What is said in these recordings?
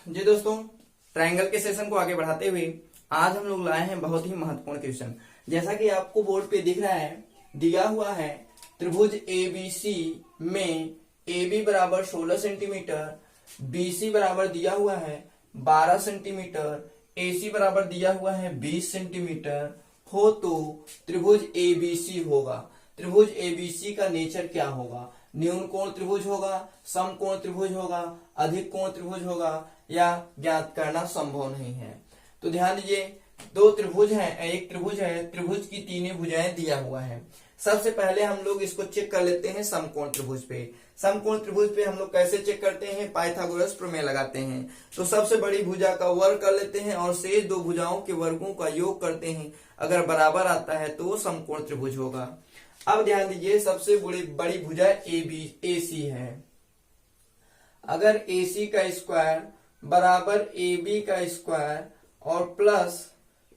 जी दोस्तों, ट्रायंगल के सेशन को आगे बढ़ाते हुए आज हम लोग लाए हैं बहुत ही महत्वपूर्ण क्वेश्चन। जैसा कि आपको बोर्ड पे दिख रहा है, दिया हुआ है त्रिभुज ABC में AB बराबर 16 सेंटीमीटर, BC बराबर दिया हुआ है 12 सेंटीमीटर, AC बराबर दिया हुआ है 20 सेंटीमीटर हो तो त्रिभुज ABC होगा। त्रिभुज ABC का नेचर क्या होगा? न्यून कोण त्रिभुज होगा, समकोण त्रिभुज होगा, अधिक कोण त्रिभुज होगा या ज्ञात करना संभव नहीं है। तो ध्यान दीजिए, दो त्रिभुज हैं, एक त्रिभुज है, त्रिभुज की तीनों भुजाएं दिया हुआ है। सबसे पहले हम लोग इसको चेक कर लेते हैं समकोण त्रिभुज पे। समकोण त्रिभुज पे हम लोग कैसे चेक करते हैं? पाइथागोरस प्रमेय लगाते हैं। तो सबसे बड़ी भुजा का वर्ग कर लेते हैं और शेष दो भुजाओं के वर्गों का योग करते हैं। अगर बराबर आता है तो वो समकोण त्रिभुज होगा। अब ध्यान दीजिए, सबसे बड़ी भुजा AC है। अगर AC का स्क्वायर बराबर AB का स्क्वायर और प्लस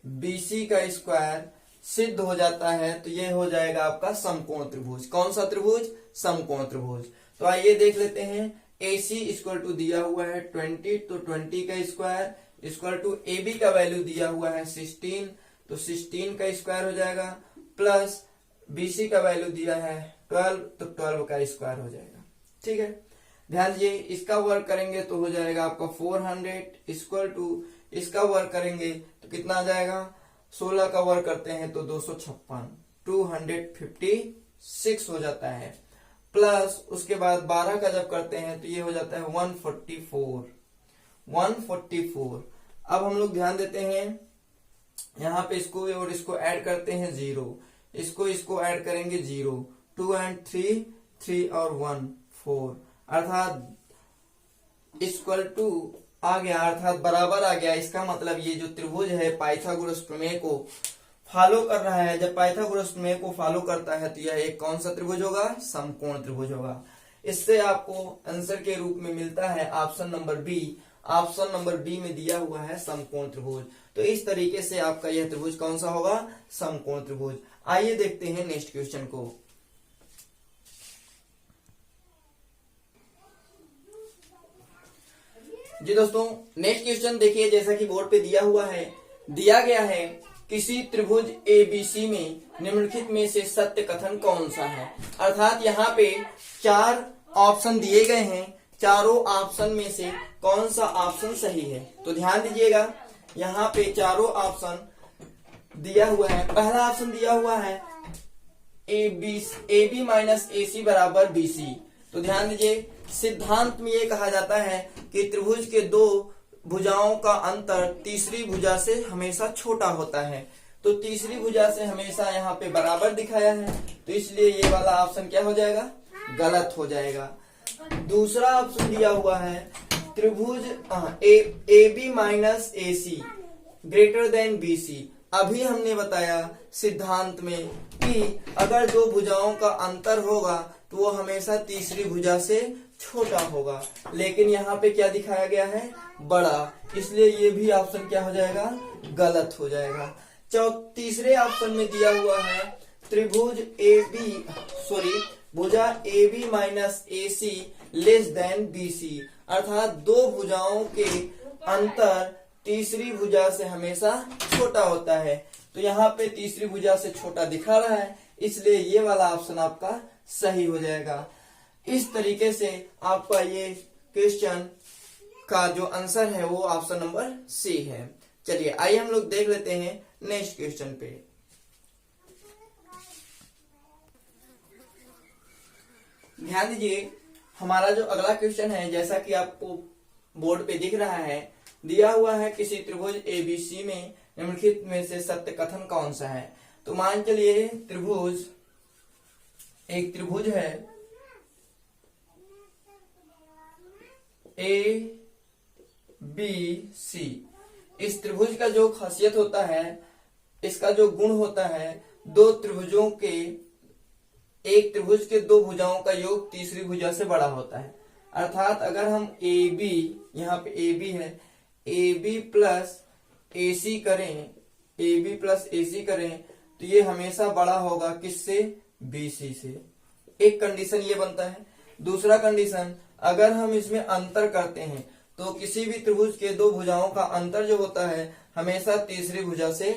BC का स्क्वायर सिद्ध हो जाता है तो ये हो जाएगा आपका समकोण त्रिभुज। कौन सा त्रिभुज? समकोण त्रिभुज। तो आइए देख लेते हैं। AC इक्वल टू दिया हुआ है 20, तो 20 का स्क्वायर इक्वल टू AB का वैल्यू दिया हुआ है 16, तो 16 का स्क्वायर हो जाएगा, प्लस BC का वैल्यू दिया है 12, तो 12 का स्क्वायर हो जाएगा। ठीक है, ध्यान दीजिए, इसका वर्क करेंगे तो हो जाएगा आपका 400 इक्वल टू इसका वर्क करेंगे तो कितना आ जाएगा? 16 का वर्क करते हैं तो 256, 256 हो जाता है, प्लस उसके बाद 12 का जब करते हैं तो ये हो जाता है 144। अब हम लोग ध्यान देते हैं, यहाँ पे इसको और इसको ऐड करते हैं 0, इसको ऐड करेंगे 0, 2 and 3, 3 और 1 4, अर्थात इक्वल टू आ गया, अर्थात बराबर आ गया। इसका मतलब ये जो त्रिभुज है पाइथागोरस प्रमेय को फॉलो कर रहा है। जब पाइथागोरस प्रमेय को फॉलो करता है तो यह एक कौन सा त्रिभुज होगा? समकोण त्रिभुज होगा। इससे आपको आंसर के रूप में मिलता है option number B. Option number B में दिया हुआ है समकोण त्रिभुज। तो इस तरीके से आपका यह त्रिभुज कौन सा होगा? समकोण त्रिभुज। आइए देखते हैं नेक्स्ट क्वेश्चन को। जी दोस्तों, नेक्स्ट क्वेश्चन देखिए, जैसा कि बोर्ड पे दिया हुआ है, दिया गया है किसी त्रिभुज ABC में निम्नलिखित में से सत्य कथन कौन सा है। अर्थात यहाँ पे 4 ऑप्शन दिए गए हैं, चारों ऑप्शन में से कौन सा ऑप्शन सही है। तो ध्यान दीजिएगा, यहाँ पे चारों ऑप्शन दिया हुआ है। पहला ऑप्शन दिया हुआ है AB माइनस AC बराबर BC। तो ध्यान दीजिए, सिद्धांत में ये कहा जाता है कि त्रिभुज के दो भुजाओं का अंतर तीसरी भुजा से हमेशा छोटा होता है। तो तीसरी भुजा से हमेशा यहाँ पे बराबर दिखाया है, तो इसलिए ये वाला ऑप्शन क्या हो जाएगा? गलत हो जाएगा। दूसरा ऑप्शन दिया हुआ है त्रिभुज AB minus AC greater than BC। अभी हमने बताया सिद्धांत में कि अगर दो भुजाओं का अंतर होगा तो वो हमेशा तीसरी भुजा से छोटा होगा, लेकिन यहाँ पे क्या दिखाया गया है? बड़ा, इसलिए ये भी ऑप्शन क्या हो जाएगा? गलत हो जाएगा। तीसरे ऑप्शन में दिया हुआ है त्रिभुज भुजा AB minus AC less than BC, अर्थात दो भुजाओं के अंतर तीसरी भुजा से हमेशा छोटा होता है। तो यहाँ पे तीसरी भुजा से छोटा दिखा रहा है, इसलिए ये वाला ऑप्शन आपका सही हो जाएगा। इस तरीके से आपका ये क्वेश्चन का जो आंसर है वो ऑप्शन नंबर सी है। चलिए आइए हम लोग देख लेते हैं नेक्स्ट क्वेश्चन पे। ध्यान दीजिए, हमारा जो अगला क्वेश्चन है, जैसा कि आपको बोर्ड पे दिख रहा है, दिया हुआ है किसी त्रिभुज ABC में निम्नलिखित में से सत्य कथन कौन सा है। तो मान चलिए एक त्रिभुज है ABC। इस त्रिभुज का जो खासियत होता है, इसका जो गुण होता है, दो त्रिभुजों के एक त्रिभुज के दो भुजाओं का योग तीसरी भुजा से बड़ा होता है। अर्थात अगर हम AB, यहाँ पे AB है, AB प्लस AC करें तो ये हमेशा बड़ा होगा किससे? BC से। एक कंडीशन ये बनता है। दूसरा कंडीशन, अगर हम इसमें अंतर करते हैं तो किसी भी त्रिभुज के दो भुजाओं का अंतर जो होता है हमेशा तीसरी भुजा से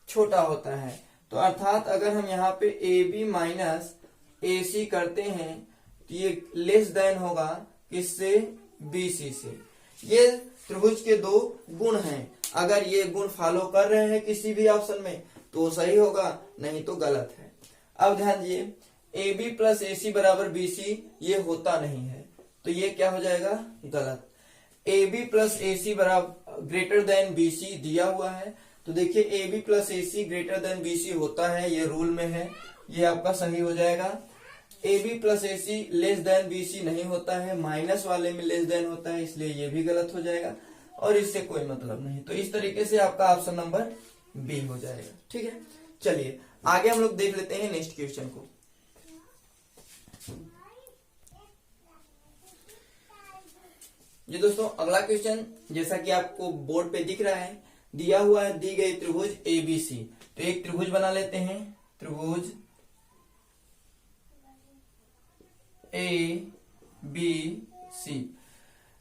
छोटा होता है। तो अर्थात अगर हम यहाँ पे ए बी माइनस ए सी करते हैं तो ये लेस देन होगा किससे, बी सी से। ये त्रिभुज के दो गुण हैं, अगर ये गुण फॉलो कर रहे हैं किसी भी ऑप्शन में तो सही होगा, नहीं तो गलत है। अब ध्यान दीजिए, ए बी प्लस ए सी बराबर बी सी ये होता नहीं है, तो ये क्या हो जाएगा, गलत। ए बी प्लस ए सी बराबर ग्रेटर देन बी सी दिया हुआ है, तो देखिए A B plus A C greater than B C होता है, ये रूल में है, ये आपका सही हो जाएगा। A B plus A C less than B C नहीं होता है, माइनस वाले में लेस देन होता है, इसलिए ये भी गलत हो जाएगा और इससे कोई मतलब नहीं। तो इस तरीके से आपका ऑप्शन नंबर बी हो जाएगा। ठीक है, चलिए आगे हम लोग देख लेते हैं नेक्स्ट क्वेश्चन को। जी दोस्तों, अगला क्वेश्चन जैसा कि आपको बोर्ड पे दिख रहा है, दिया हुआ है दी गई त्रिभुज ए बी सी। तो एक त्रिभुज बना लेते हैं, त्रिभुज ए बी सी।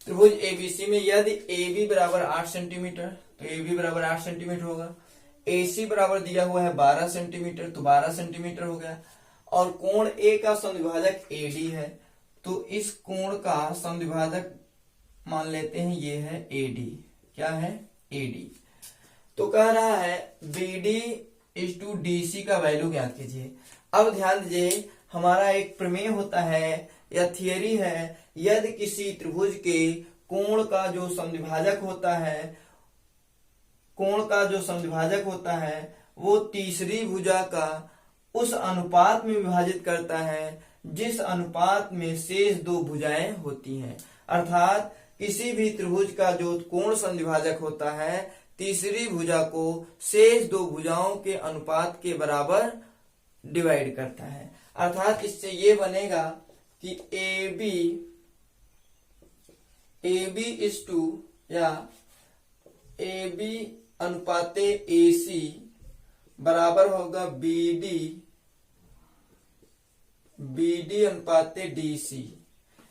त्रिभुज ए बी सी में यदि ए बी बराबर 8 सेंटीमीटर तो ए बी बराबर 8 सेंटीमीटर होगा, ए सी बराबर दिया हुआ है 12 सेंटीमीटर तो 12 सेंटीमीटर हो गया, और कोण ए का समद्विभाजक ए डी है, तो इस कोण का समद्विभाजक मान लेते हैं ये है ए डी। क्या है, ए डी। तो कह रहा है B D is to D C का वैल्यू ज्ञात कीजिए। अब ध्यान दीजिए, हमारा एक प्रमेय होता है या थियरी है, यदि किसी त्रिभुज के कोण का जो समद्विभाजक होता है, कोण का जो समद्विभाजक होता है वो तीसरी भुजा का उस अनुपात में विभाजित करता है जिस अनुपात में शेष दो भुजाएं होती हैं। अर्थात किसी भी त्रिभुज का जो कोण समद्विभाजक होता है तीसरी भुजा को शेष दो भुजाओं के अनुपात के बराबर डिवाइड करता है। अर्थात इससे ये बनेगा कि ए बी इज टू या ए बी अनुपाते ए सी बराबर होगा बी डी अनुपाते डी सी।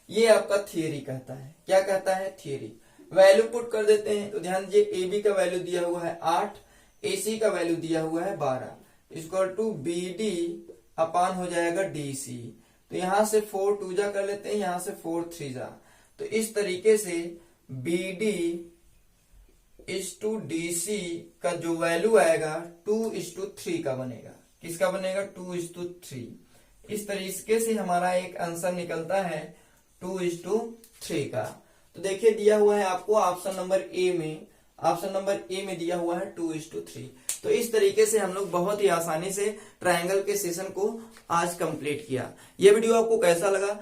ये आपका थियरी कहता है। क्या कहता है, थियरी। वैल्यू पुट कर देते हैं, तो ध्यान दीजिए ए बी का वैल्यू दिया हुआ है 8, ए सी का वैल्यू दिया हुआ है 12, इक्वल टू बी डी अपान हो जाएगा डी सी। तो यहां से 4 2 जा कर लेते हैं, यहां से 4 3 जा, तो इस तरीके से B D is to D C का जो वैल्यू आएगा 2:3 का बनेगा। किसका बनेगा, 2:3। इस तरीके से हमारा एक आंसर निकलता है 2:3 का। तो देखिए दिया हुआ है आपको ऑप्शन नंबर ए में दिया हुआ है 2:3। तो इस तरीके से हम लोग बहुत ही आसानी से ट्रायंगल के सेशन को आज कंप्लीट किया। ये वीडियो आपको कैसा लगा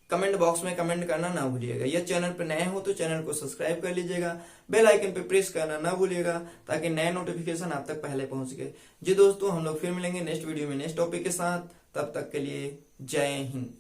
कमेंट बॉक्स में कमेंट करना ना भूलिएगा। यह चैनल पर नए हो तो चैनल को सब्सक्राइब कर लीजिएगा, बेल आइकन पे प्रेस करना ना भूलिएगा ताकि नए नोटिफिकेशन आप तक पहले पहुंच गए। जी दोस्तों, हम लोग फिर मिलेंगे नेक्स्ट वीडियो में नेक्स्ट टॉपिक के साथ। तब तक के लिए जय हिंद।